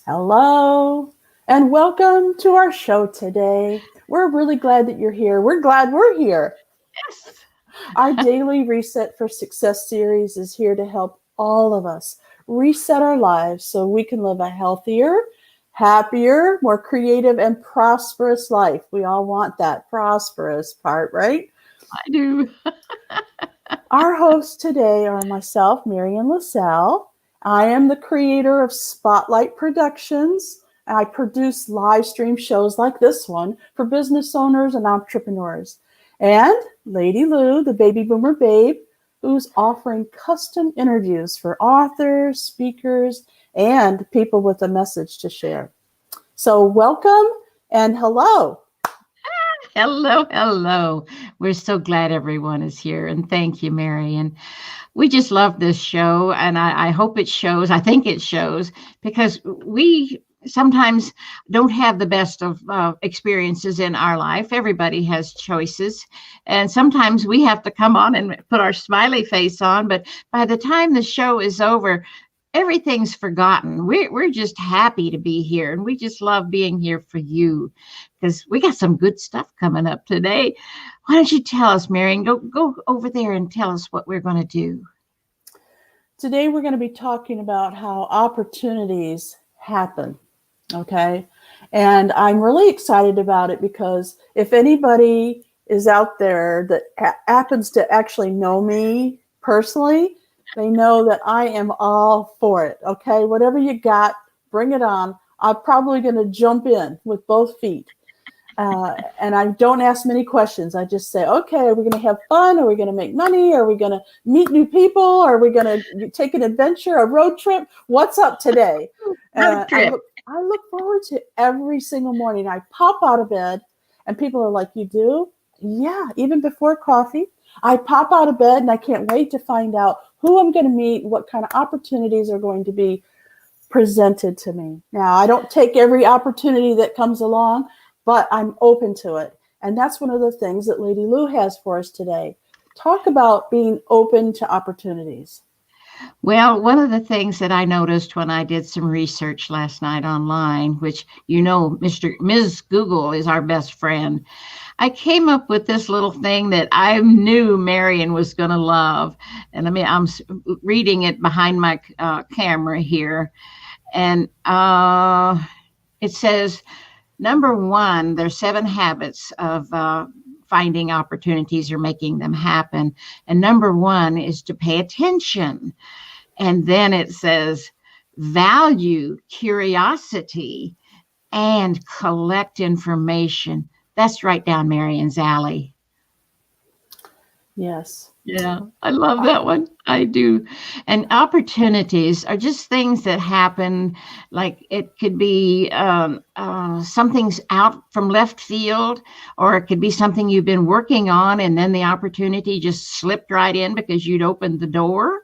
Hello, and welcome to our show today. We're really glad that you're here. We're glad we're here. Yes. Our daily Reset for Success series is here to help all of us reset our lives so we can live a healthier, happier, more creative, and prosperous life. We all want that prosperous part, right? I do. Our hosts today are myself, Marian LaSalle. I am the creator of Spotlight Productions. I produce live stream shows like this one for business owners and entrepreneurs. And Lady Lou, the baby boomer babe, who's offering custom interviews for authors, speakers, and people with a message to share. So, welcome and hello. Hello, hello. We're so glad everyone is here. And thank you, Mary. And we just love this show. And I hope it shows. I think it shows because we sometimes don't have the best of experiences in our life. Everybody has choices. And sometimes we have to come on and put our smiley face on. But by the time the show is over, everything's forgotten. We're just happy to be here, and we just love being here for you because we got some good stuff coming up today. Why don't you tell us, Marion? Go over there and tell us what we're going to do. Today, we're going to be talking about how opportunities happen. Okay. And I'm really excited about it because if anybody is out there that happens to actually know me personally, they know that I am all for it. Okay. Whatever you got, bring it on. I'm probably going to jump in with both feet. And I don't ask many questions. I just say, okay, are we going to have fun? Are we going to make money? Are we going to meet new people? Are we going to take an adventure, a road trip? What's up today? Road trip. I look forward to every single morning. I pop out of bed and people are like, you do? Yeah, even before coffee. I pop out of bed and I can't wait to find out who I'm going to meet, what kind of opportunities are going to be presented to me. Now, I don't take every opportunity that comes along, but I'm open to it. And that's one of the things that Lady Lou has for us today. Talk about being open to opportunities. Well, one of the things that I noticed when I did some research last night online, which Ms. Google is our best friend, I came up with this little thing that I knew Marion was going to love. And I'm reading it behind my camera here. And it says, number one, there's 7 habits of finding opportunities or making them happen. And number one is to pay attention. And then it says, value curiosity and collect information. That's right down Marion's alley. Yes. Yeah, I love that one. I do. And opportunities are just things that happen. Like it could be something's out from left field, or it could be something you've been working on, and then the opportunity just slipped right in because you'd opened the door.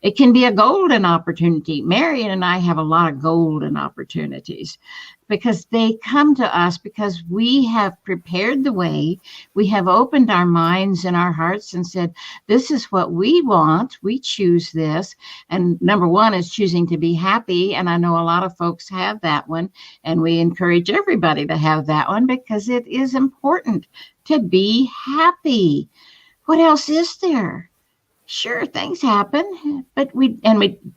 It can be a golden opportunity. Marion and I have a lot of golden opportunities because they come to us because we have prepared the way. We have opened our minds and our hearts and said, this is what we want. We choose this. And number one is choosing to be happy. And I know a lot of folks have that one. And we encourage everybody to have that one because it is important to be happy. What else is there? Sure, things happen, but we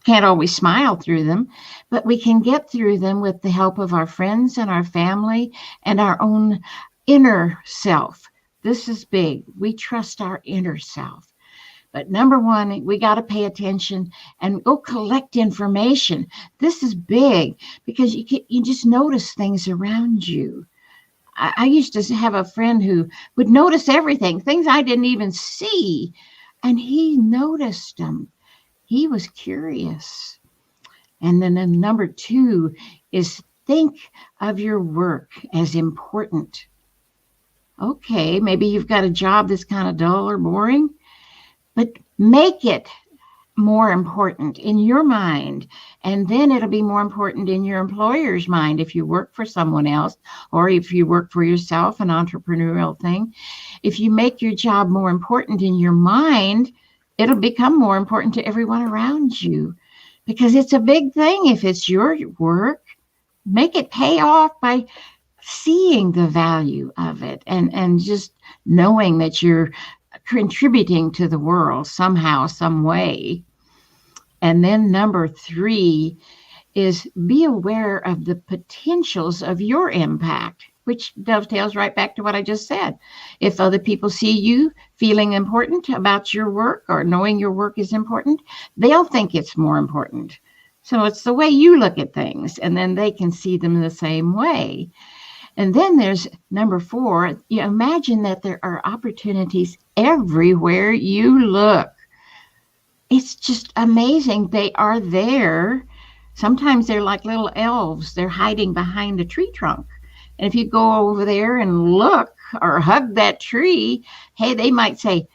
can't always smile through them, but we can get through them with the help of our friends and our family and our own inner self. This is big. We trust our inner self. But number one, we got to pay attention and go collect information. This is big because you just notice things around you. I used to have a friend who would notice everything, things I didn't even see. And he noticed them. He was curious. And then number 2 is think of your work as important. Okay, maybe you've got a job that's kind of dull or boring, but make it more important in your mind. And then it'll be more important in your employer's mind if you work for someone else or if you work for yourself, an entrepreneurial thing. If you make your job more important in your mind, it'll become more important to everyone around you because it's a big thing if it's your work. make it pay off by seeing the value of it, and just knowing that you're contributing to the world somehow, some way. And then number 3 is be aware of the potentials of your impact, which dovetails right back to what I just said. If other people see you feeling important about your work or knowing your work is important, they'll think it's more important. So it's the way you look at things, and then they can see them the same way. And then there's number 4. You imagine that there are opportunities everywhere you look. It's just amazing. They are there. Sometimes they're like little elves. They're hiding behind a tree trunk. And if you go over there and look or hug that tree, hey, they might say,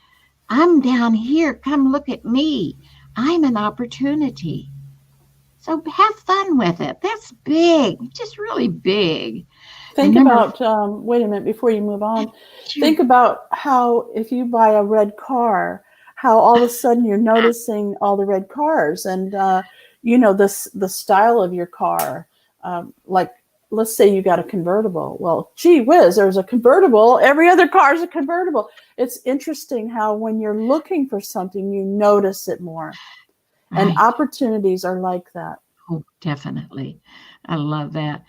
I'm down here. Come look at me. I'm an opportunity. So have fun with it. That's big, just really big. Think about, wait a minute, before you move on, think about how if you buy a red car, how all of a sudden you're noticing all the red cars and, the style of your car. Like, let's say you got a convertible. Well, gee whiz, there's a convertible. Every other car is a convertible. It's interesting how when you're looking for something, you notice it more. Right. And opportunities are like that. Oh, definitely. I love that.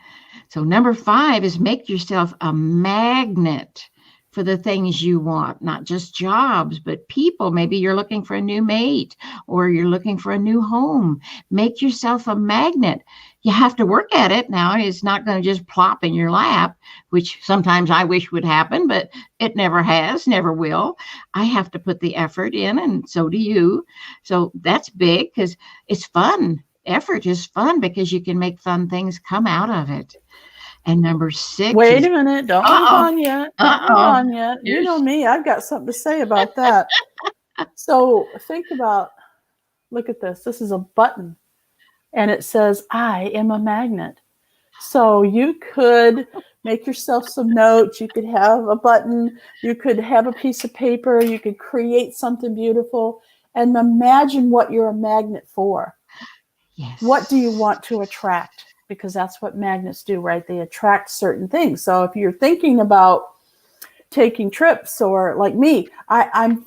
So number 5 is make yourself a magnet for the things you want, not just jobs, but people. Maybe you're looking for a new mate or you're looking for a new home. Make yourself a magnet. You have to work at it. Now, it's not going to just plop in your lap, which sometimes I wish would happen, but it never has, never will. I have to put the effort in, and so do you. So that's big because it's fun. Effort is fun because you can make fun things come out of it. And number 6. Wait a minute. Don't move on yet. Don't move on yet. You know me. I've got something to say about that. So think about, look at this. This is a button. And it says, I am a magnet. So you could make yourself some notes. You could have a button. You could have a piece of paper. You could create something beautiful. And imagine what you're a magnet for. Yes. What do you want to attract? Because that's what magnets do, right? They attract certain things. So if you're thinking about taking trips, or like me, I'm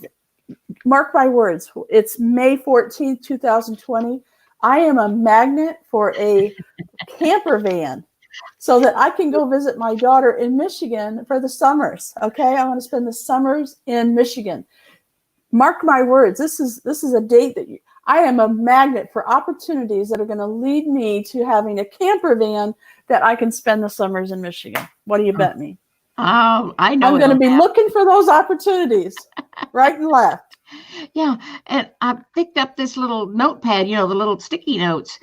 mark my words, it's May 14th, 2020. I am a magnet for a camper van so that I can go visit my daughter in Michigan for the summers. Okay. I want to spend the summers in Michigan. Mark my words. This is a date that I am a magnet for opportunities that are going to lead me to having a camper van that I can spend the summers in Michigan. What do you bet me? Oh, I know. I'm going to be looking for those opportunities right and left. Yeah. And I picked up this little notepad, the little sticky notes.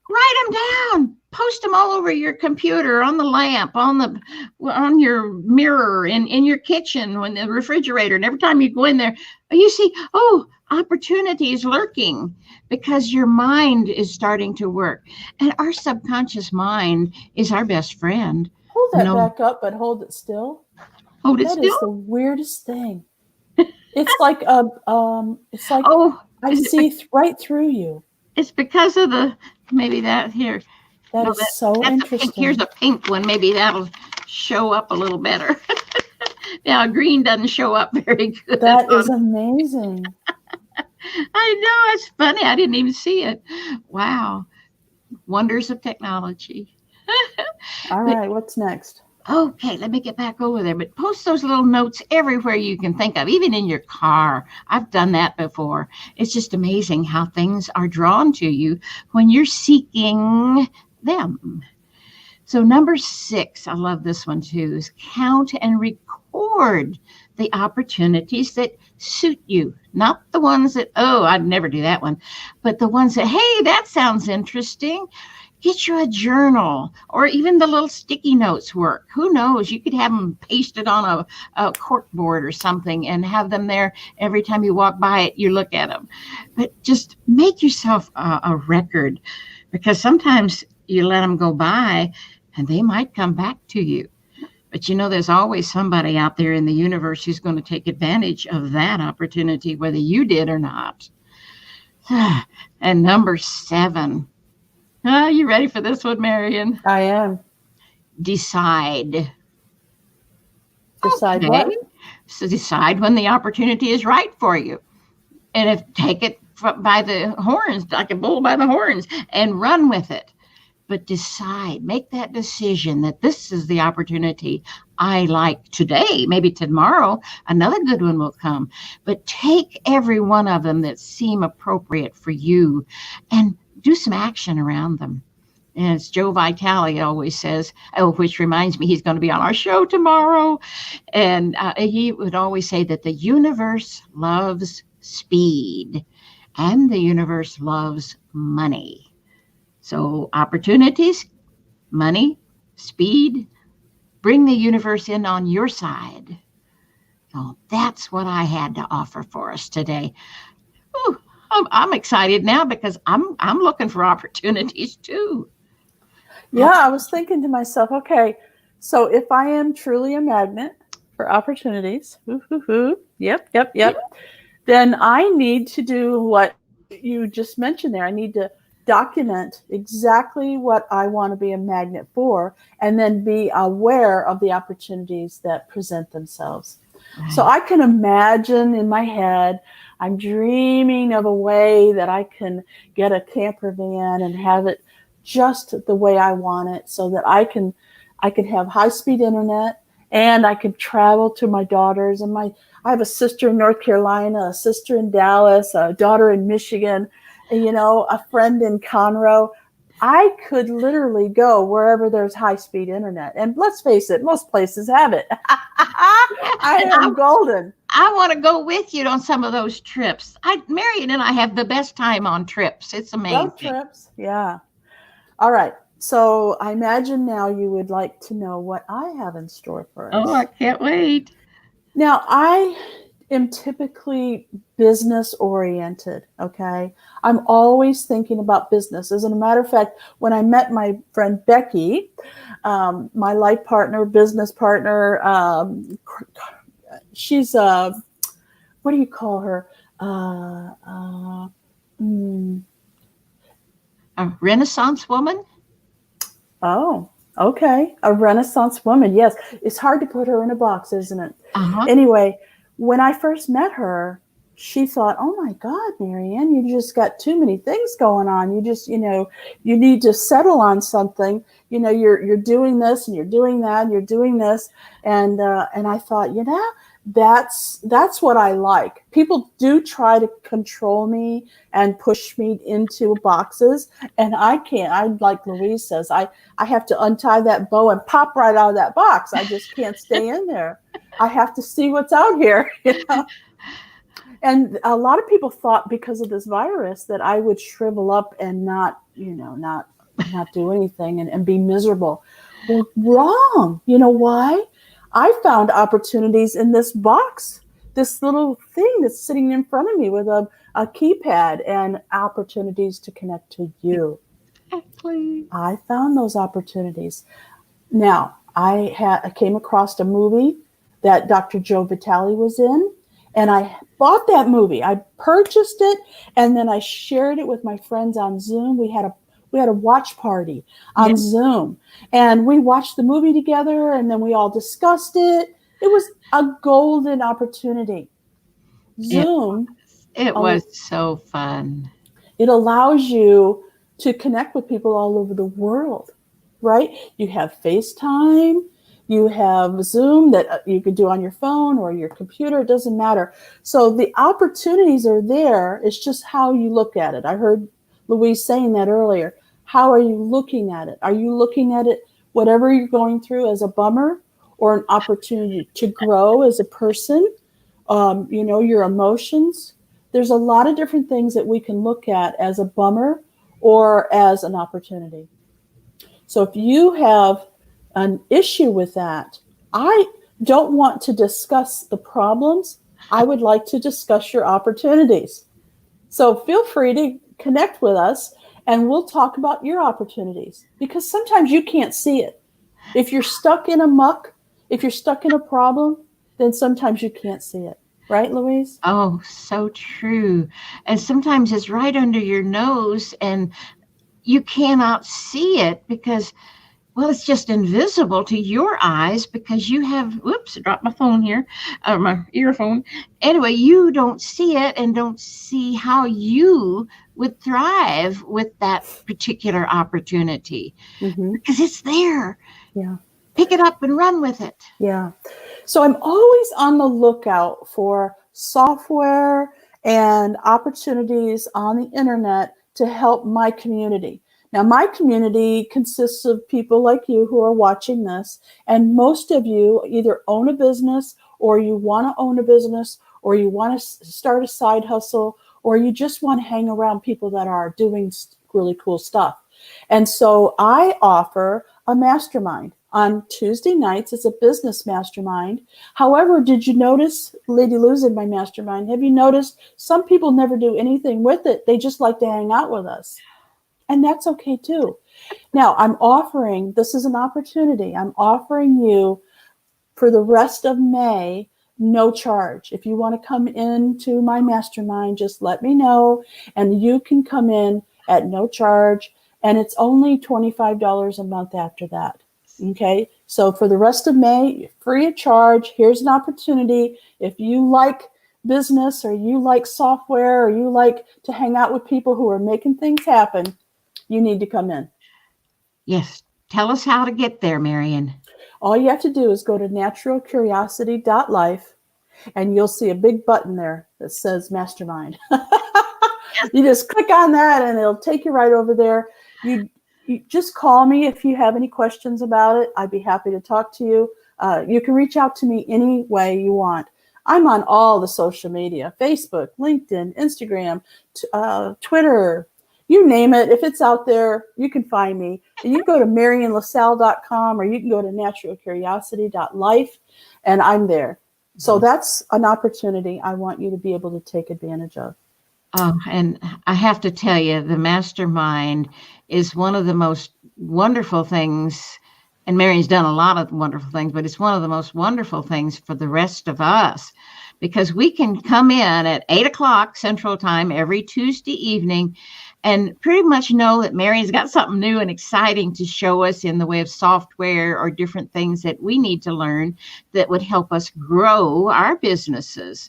Write them down. Post them all over your computer, on the lamp, on your mirror, in your kitchen, on the refrigerator. And every time you go in there, you see, opportunities lurking, because your mind is starting to work. And our subconscious mind is our best friend. Hold that back up, but hold it still. Hold it still? That is the weirdest thing. It's like I see right through you. It's because of maybe that here. That's so interesting. Here's a pink one. Maybe that'll show up a little better. Now, green doesn't show up very good. That is amazing. I know. It's funny. I didn't even see it. Wow. Wonders of technology. All right. What's next? Okay, let me get back over there. But post those little notes everywhere you can think of, even in your car. I've done that before. It's just amazing how things are drawn to you when you're seeking them. So number 6, I love this one too, is count and record the opportunities that suit you. Not the ones that, I'd never do that one, but the ones that, hey, that sounds interesting. Get you a journal, or even the little sticky notes work. Who knows? You could have them pasted on a cork board or something and have them there every time you walk by it, you look at them. But just make yourself a record, because sometimes you let them go by and they might come back to you. But there's always somebody out there in the universe who's going to take advantage of that opportunity, whether you did or not. And number 7. You ready for this one, Marian? I am. Decide. Decide Okay. what? So decide when the opportunity is right for you. And if take it by the horns, like a bull by the horns, and run with it. But decide, make that decision that this is the opportunity I like today. Maybe tomorrow another good one will come. But take every one of them that seem appropriate for you and do some action around them. And as Joe Vitale always says, oh, which reminds me, he's going to be on our show tomorrow. And he would always say that the universe loves speed and the universe loves money. So opportunities, money, speed, bring the universe in on your side. So that's what I had to offer for us today. Ooh, I'm excited now because I'm looking for opportunities too. Yeah, I was thinking to myself, okay, so if I am truly a magnet for opportunities, yep, then I need to do what you just mentioned there. I need to document exactly what I want to be a magnet for, and then be aware of the opportunities that present themselves. Right. So I can imagine in my head, I'm dreaming of a way that I can get a camper van and have it just the way I want it, so that I can have high-speed internet, and I can travel to my daughters and I have a sister in North Carolina, a sister in Dallas, a daughter in Michigan, and, a friend in Conroe. I could literally go wherever there's high-speed internet. And let's face it, most places have it. I am golden. I want to go with you on some of those trips. Marian and I have the best time on trips. It's amazing. Road trips, yeah. All right. So I imagine now you would like to know what I have in store for us. Oh, I can't wait. Now, I am typically business oriented, okay? I'm always thinking about business. As a matter of fact, when I met my friend Becky, my life partner, business partner, she's what do you call her? A Renaissance woman? Oh, okay. A Renaissance woman. Yes. It's hard to put her in a box, isn't it? Uh-huh. Anyway, when I first met her, she thought, oh my God, Marianne, you just got too many things going on. You just, you need to settle on something. You're doing this and you're doing that and you're doing this. And I thought, that's what I like. People do try to control me and push me into boxes, and I can't. I, like Louise says, I have to untie that bow and pop right out of that box. I just can't stay in there. I have to see what's out here. And a lot of people thought because of this virus that I would shrivel up and not do anything and be miserable. Well, wrong. You know why? I found opportunities in this box, this little thing that's sitting in front of me with a keypad, and opportunities to connect to you. Exactly. I found those opportunities. Now, I came across a movie that Dr. Joe Vitale was in, and I bought that movie. I purchased it, and then I shared it with my friends on Zoom. We had a watch party on Zoom, and we watched the movie together, and then we all discussed it. It was a golden opportunity. Zoom. It was so fun. It allows you to connect with people all over the world, right? You have FaceTime, you have Zoom that you could do on your phone or your computer. It doesn't matter. So the opportunities are there. It's just how you look at it. I heard Louise saying that earlier. How are you looking at it? Are you looking at it, whatever you're going through, as a bummer or an opportunity to grow as a person? Your emotions. There's a lot of different things that we can look at as a bummer or as an opportunity. So if you have an issue with that, I don't want to discuss the problems. I would like to discuss your opportunities. So feel free to connect with us, and we'll talk about your opportunities, because sometimes you can't see it. If you're stuck in a muck, if you're stuck in a problem, then sometimes you can't see it. Right, Louise? Oh, so true. And sometimes it's right under your nose, and you cannot see it because, well, it's just invisible to your eyes because you have, whoops, I dropped my phone here, my earphone. Anyway, you don't see it and don't see how you would thrive with that particular opportunity Mm-hmm. because it's there. Yeah. Pick it up and run with it. Yeah. So I'm always on the lookout for software and opportunities on the internet to help my community. Now, my community consists of people like you who are watching this, and most of you either own a business, or you want to own a business, or you want to start a side hustle, or you just want to hang around people that are doing really cool stuff. And so I offer a mastermind on Tuesday nights. It's a business mastermind. However, did you notice, Lady Lou's in my mastermind, have you noticed some people never do anything with it? They just like to hang out with us. And that's okay too. Now, this is an opportunity. I'm offering you for the rest of May, no charge. If you want to come into my mastermind, just let me know and you can come in at no charge. And it's only $25 a month after that. Okay. So for the rest of May, free of charge. Here's an opportunity. If you like business, or you like software, or you like to hang out with people who are making things happen, you need to come in. Yes. Tell us how to get there, Marian. All you have to do is go to naturalcuriosity.life, and you'll see a big button there that says mastermind. You just click on that and it'll take you right over there. You just call me if you have any questions about it. I'd be happy to talk to you. You can reach out to me any way you want. I'm on all the social media: Facebook, LinkedIn, Instagram, Twitter, you name it. If it's out there, you can find me. And you go to marianlasalle.com, or you can go to naturalcuriosity.life, and I'm there. So that's an opportunity I want you to be able to take advantage of. And I have to tell you, the mastermind is one of the most wonderful things. And Mary's done a lot of wonderful things, but it's one of the most wonderful things for the rest of us, because we can come in at 8 o'clock Central Time every Tuesday evening and pretty much know that Mary's got something new and exciting to show us in the way of software or different things that we need to learn that would help us grow our businesses.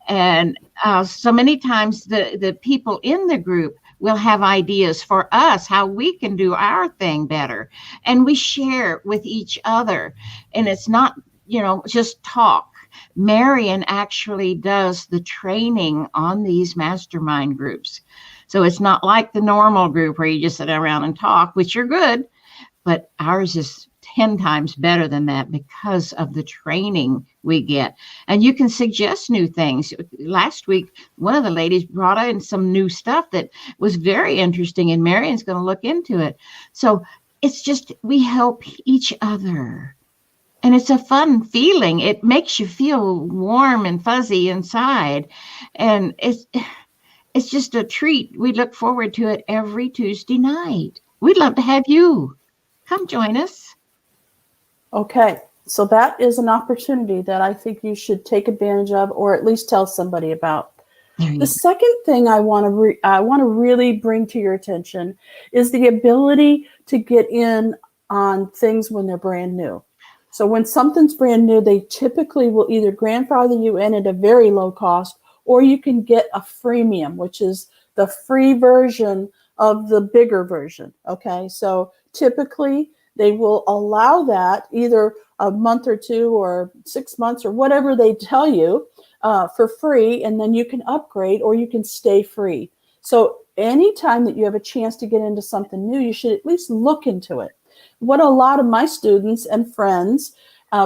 And so many times the people in the group will have ideas for us how we can do our thing better. And we share with each other. And it's not, just talk. Marian actually does the training on these mastermind groups. So it's not like the normal group where you just sit around and talk, which are good, but ours is 10 times better than that because of the training we get. And you can suggest new things. Last week, one of the ladies brought in some new stuff that was very interesting, and Marian's going to look into it. So it's just, we help each other. And it's a fun feeling. It makes you feel warm and fuzzy inside. And it's just a treat. We look forward to it every Tuesday night. We'd love to have you. Come join us. Okay, so that is an opportunity that I think you should take advantage of, or at least tell somebody about. The second thing I want to really bring to your attention is the ability to get in on things when they're brand new. So when something's brand new, they typically will either grandfather you in at a very low cost, or you can get a freemium, which is the free version of the bigger version. Okay, so typically they will allow that either a month or two or 6 months or whatever they tell you for free, and then you can upgrade or you can stay free. So anytime that you have a chance to get into something new, you should at least look into it. What a lot of my students and friends,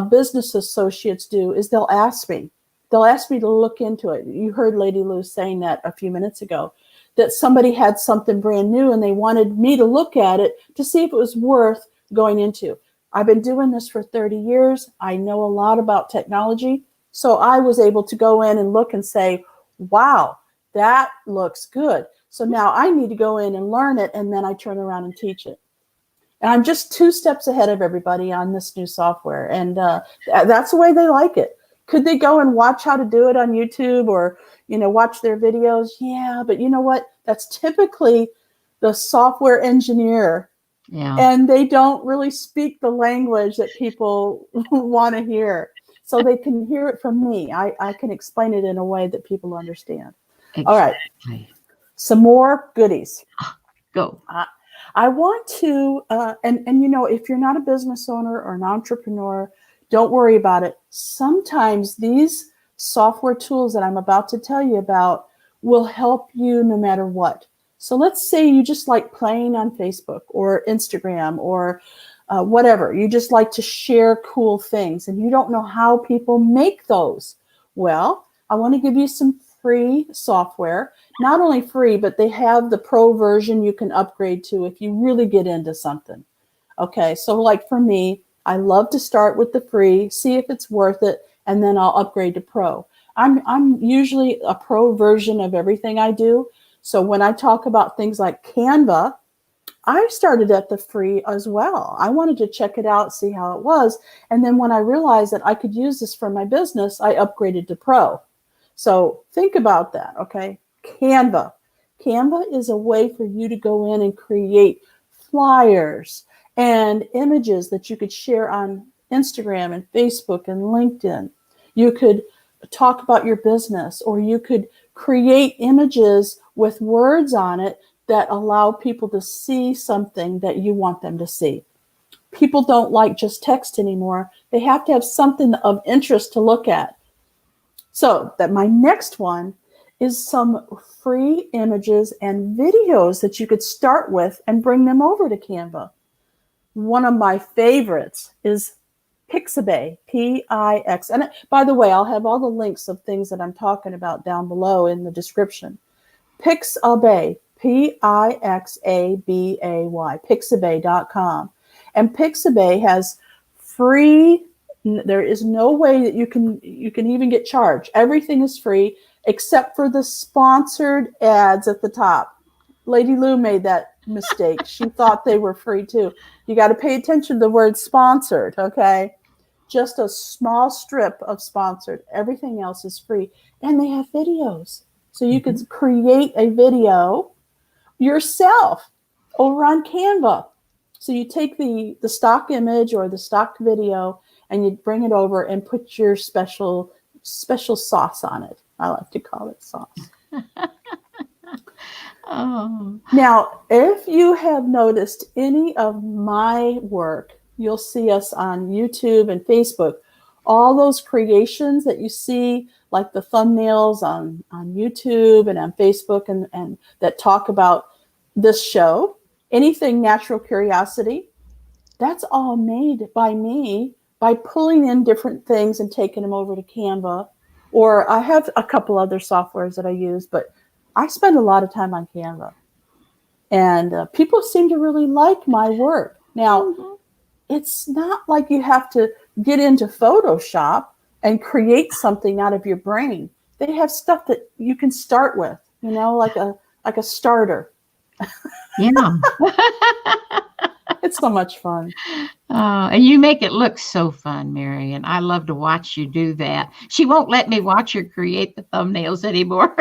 business associates do is they'll ask me to look into it. You heard Lady Lou saying that a few minutes ago, that somebody had something brand new and they wanted me to look at it to see if it was worth going into. I've been doing this for 30 years. I know a lot about technology. So I was able to go in and look and say, wow, that looks good. So now I need to go in and learn it, and then I turn around and teach it. And I'm just 2 steps ahead of everybody on this new software. And that's the way they like it. Could they go and watch how to do it on YouTube or, watch their videos? Yeah, but you know what? That's typically the software engineer, Yeah. and they don't really speak the language that people want to hear. So they can hear it from me. I can explain it in a way that people understand. All right, Exactly. some more goodies. Go. I want to, and you know, if you're not a business owner or an entrepreneur, don't worry about it. Sometimes these software tools that I'm about to tell you about will help you no matter what. So let's say you just like playing on Facebook or Instagram or whatever. You just like to share cool things and you don't know how people make those. Well, I want to give you some free software. Not only free, but they have the pro version you can upgrade to if you really get into something. Okay, so like for me, I love to start with the free, see if it's worth it, and then I'll upgrade to pro. I'm usually a pro version of everything I do. So when I talk about things like Canva, I started at the free as well. I wanted to check it out, see how it was. And then when I realized that I could use this for my business, I upgraded to pro. So think about that, okay? Canva. Canva is a way for you to go in and create flyers and images that you could share on Instagram and Facebook and LinkedIn. You could talk about your business, or you could create images with words on it that allow people to see something that you want them to see. People don't like just text anymore. They have to have something of interest to look at. So that my next one is some free images and videos that you could start with and bring them over to Canva. One of my favorites is Pixabay, P-I-X. And by the way, I'll have all the links of things that I'm talking about down below in the description. Pixabay, P-I-X-A-B-A-Y, Pixabay.com. And Pixabay has free, there is no way that you can even get charged. Everything is free except for the sponsored ads at the top. Lady Lou made that mistake. She thought they were free too. You got to pay attention to the word sponsored, okay? Just a small strip of sponsored. Everything else is free. And they have videos. So you could create a video yourself over on Canva. So you take the stock image or the stock video and you bring it over and put your special sauce on it. I like to call it sauce. Oh. Now, if you have noticed any of my work, you'll see us on YouTube and Facebook. All those creations that you see, like the thumbnails on YouTube and on Facebook and that talk about this show, anything natural curiosity, that's all made by me by pulling in different things and taking them over to Canva. Or I have a couple other softwares that I use, but I spend a lot of time on Canva. And people seem to really like my work. Now, it's not like you have to get into Photoshop and create something out of your brain. They have stuff that you can start with, you know, like a starter. Yeah. It's so much fun. And you make it look so fun, Marian. I love to watch you do that. She won't let me watch her create the thumbnails anymore.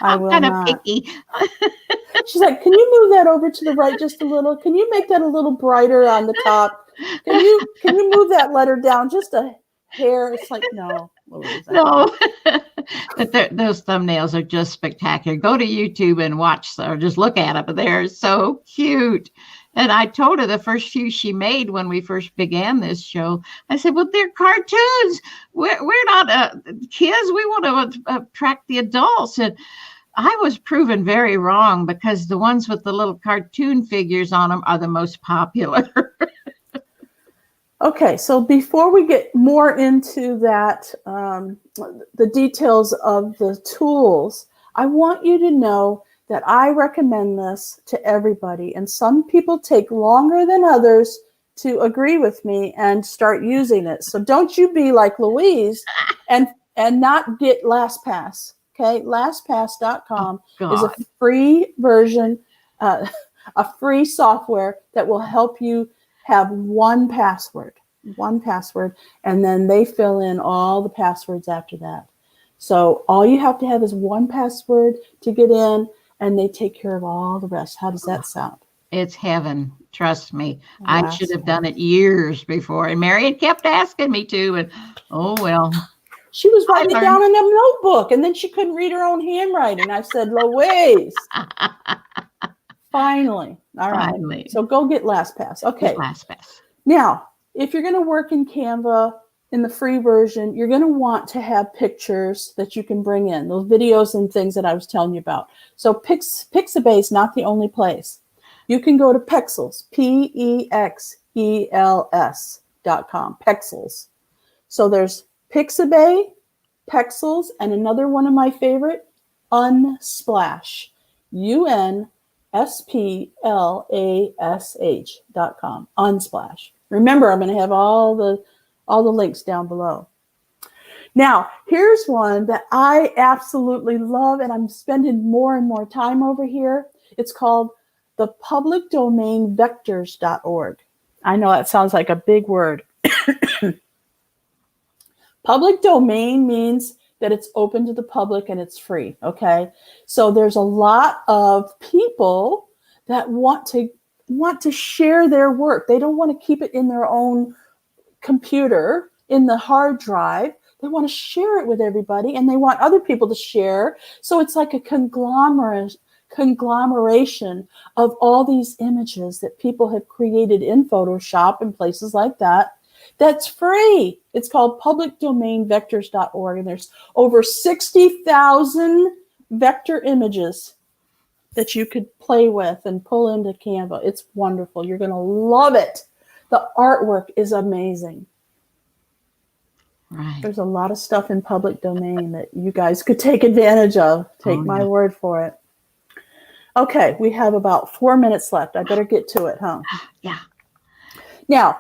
I I'm will kind of not. picky. She's like, can you move that over to the right just a little? Can you make that a little brighter on the top? Can you move that letter down just a hair? It's like, no, Louise. No, but those thumbnails are just spectacular. Go to YouTube and watch or just look at them. They're so cute. And I told her the first few she made when we first began this show, I said, well, they're cartoons. We're not kids. We want to attract the adults. And I was proven very wrong because the ones with the little cartoon figures on them are the most popular. Okay, so before we get more into that, the details of the tools, I want you to know that I recommend this to everybody. And some people take longer than others to agree with me and start using it. So don't you be like Louise and not get LastPass. Okay, LastPass.com is a free version, a free software that will help you have one password, and then they fill in all the passwords after that. So all you have to have is one password to get in, and they take care of all the rest. How does that sound? It's heaven. Trust me. I should have Awesome. done it years before. And Marian kept asking me to. And oh, well, She was I writing it learned. down in a notebook, and then she couldn't read her own handwriting. I said, Louise, finally. All right. Finally. So go get LastPass. Okay. LastPass. Now, if you're going to work in Canva in the free version, you're going to want to have pictures that you can bring in, those videos and things that I was telling you about. So Pixabay is not the only place. You can go to Pexels, Pexels.com, Pexels. So there's Pixabay, Pexels, and another one of my favorite, Unsplash, Unsplash.com, Unsplash. Remember, I'm going to have all the links down below. Now, here's one that I absolutely love, and I'm spending more and more time over here. It's called the publicdomainvectors.org. I know that sounds like a big word. Public domain means that it's open to the public and it's free, okay? So there's a lot of people that want to share their work. They don't want to keep it in their own computer, in the hard drive. They want to share it with everybody, and they want other people to share. So it's like a conglomeration of all these images that people have created in Photoshop and places like that. That's free. It's called publicdomainvectors.org, and there's over 60,000 vector images that you could play with and pull into Canva. It's wonderful. You're going to love it. The artwork is amazing. Right. There's a lot of stuff in public domain that you guys could take advantage of. Take my word for it. Okay, we have about 4 minutes left. I better get to it, huh? Yeah. Now,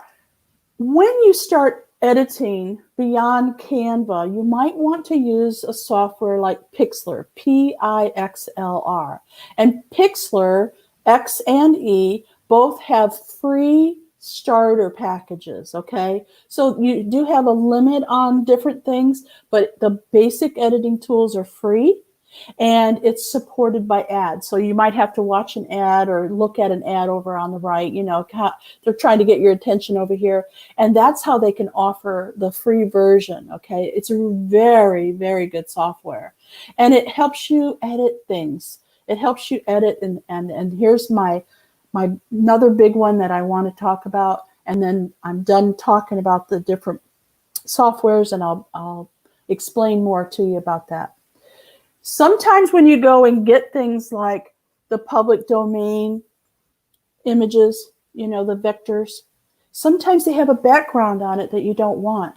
when you start editing beyond Canva, you might want to use a software like Pixlr, Pixlr. And Pixlr, X and E, both have free starter packages, okay? So you do have a limit on different things, but the basic editing tools are free. And it's supported by ads. So you might have to watch an ad or look at an ad over on the right. You know, they're trying to get your attention over here. And that's how they can offer the free version, okay? It's a very, very good software. And it helps you edit things. It helps you edit. And here's my another big one that I want to talk about. And then I'm done talking about the different softwares, and I'll explain more to you about that. Sometimes when you go and get things like the public domain images, you know, the vectors, sometimes they have a background on it that you don't want.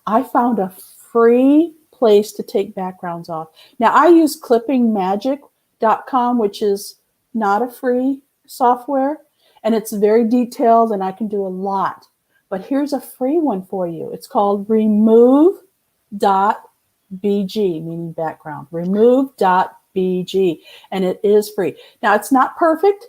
I found a free place to take backgrounds off. Now, I use clippingmagic.com, which is not a free software, and it's very detailed, and I can do a lot. But here's a free one for you. It's called remove.bg, meaning background, remove.bg, and it is free. Now, it's not perfect,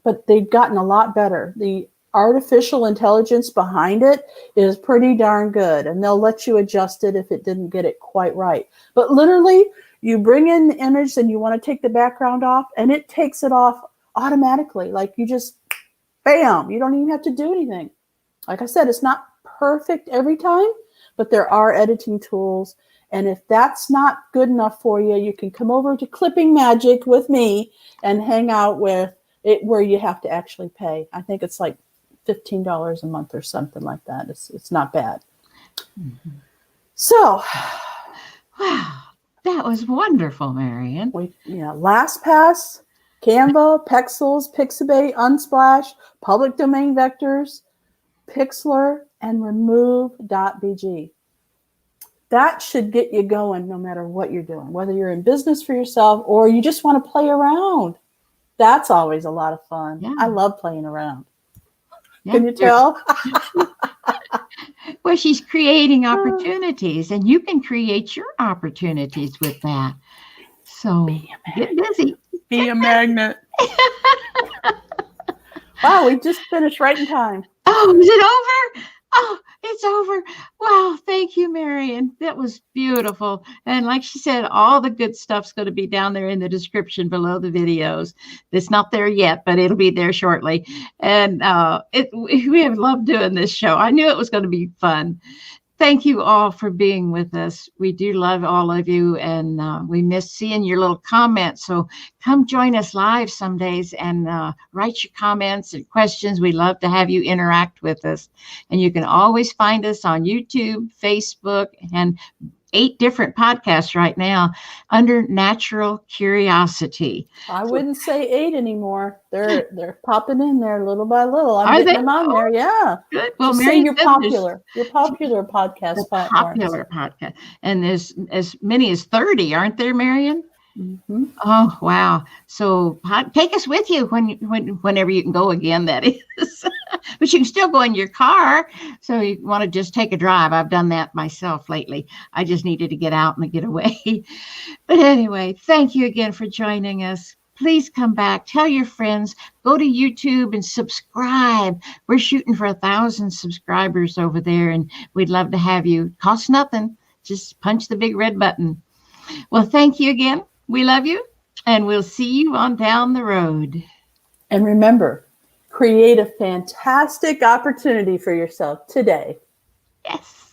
but they've gotten a lot better. The artificial intelligence behind it is pretty darn good, and they'll let you adjust it if it didn't get it quite right. But literally, you bring in the image and you want to take the background off, and it takes it off automatically. Like, you just, bam, you don't even have to do anything. Like I said, it's not perfect every time, but there are editing tools. And if that's not good enough for you, you can come over to Clipping Magic with me and hang out with it, where you have to actually pay. I think it's like $15 a month or something like that. It's not bad. Mm-hmm. So, wow, that was wonderful, Marian. LastPass, Canva, Pexels, Pixabay, Unsplash, Public Domain Vectors, Pixlr, and remove.bg. That should get you going no matter what you're doing, whether you're in business for yourself or you just want to play around. That's always a lot of fun. Yeah. I love playing around. Yeah, Can you tell? Well, she's creating opportunities, and you can create your opportunities with that. So get busy. Be a magnet. Wow, we just finished right in time. Oh, is it over? Oh, it's over. Wow. Thank you, Marian. That was beautiful. And like she said, all the good stuff's going to be down there in the description below the videos. It's not there yet, but it'll be there shortly. And we have loved doing this show. I knew it was going to be fun. Thank you all for being with us. We do love all of you, and we miss seeing your little comments. So come join us live some days and write your comments and questions. We love to have you interact with us. And you can always find us on YouTube, Facebook, and 8 different podcasts right now under Natural Curiosity. I wouldn't say 8 anymore. They're popping in there little by little. I'm Are getting they? them on there. Yeah. Good. Well, Just say Marian you're said popular. You're popular podcast the platforms. popular podcast. And there's as many as 30, aren't there, Marian? Mm-hmm. Oh, wow. So take us with you whenever you can go again, that is. But you can still go in your car. So you want to just take a drive. I've done that myself lately. I just needed to get out and get away. But anyway, thank you again for joining us. Please come back. Tell your friends. Go to YouTube and subscribe. We're shooting for 1,000 subscribers over there, and we'd love to have you. Cost nothing. Just punch the big red button. Well, thank you again. We love you, and we'll see you on down the road. And remember, create a fantastic opportunity for yourself today. Yes.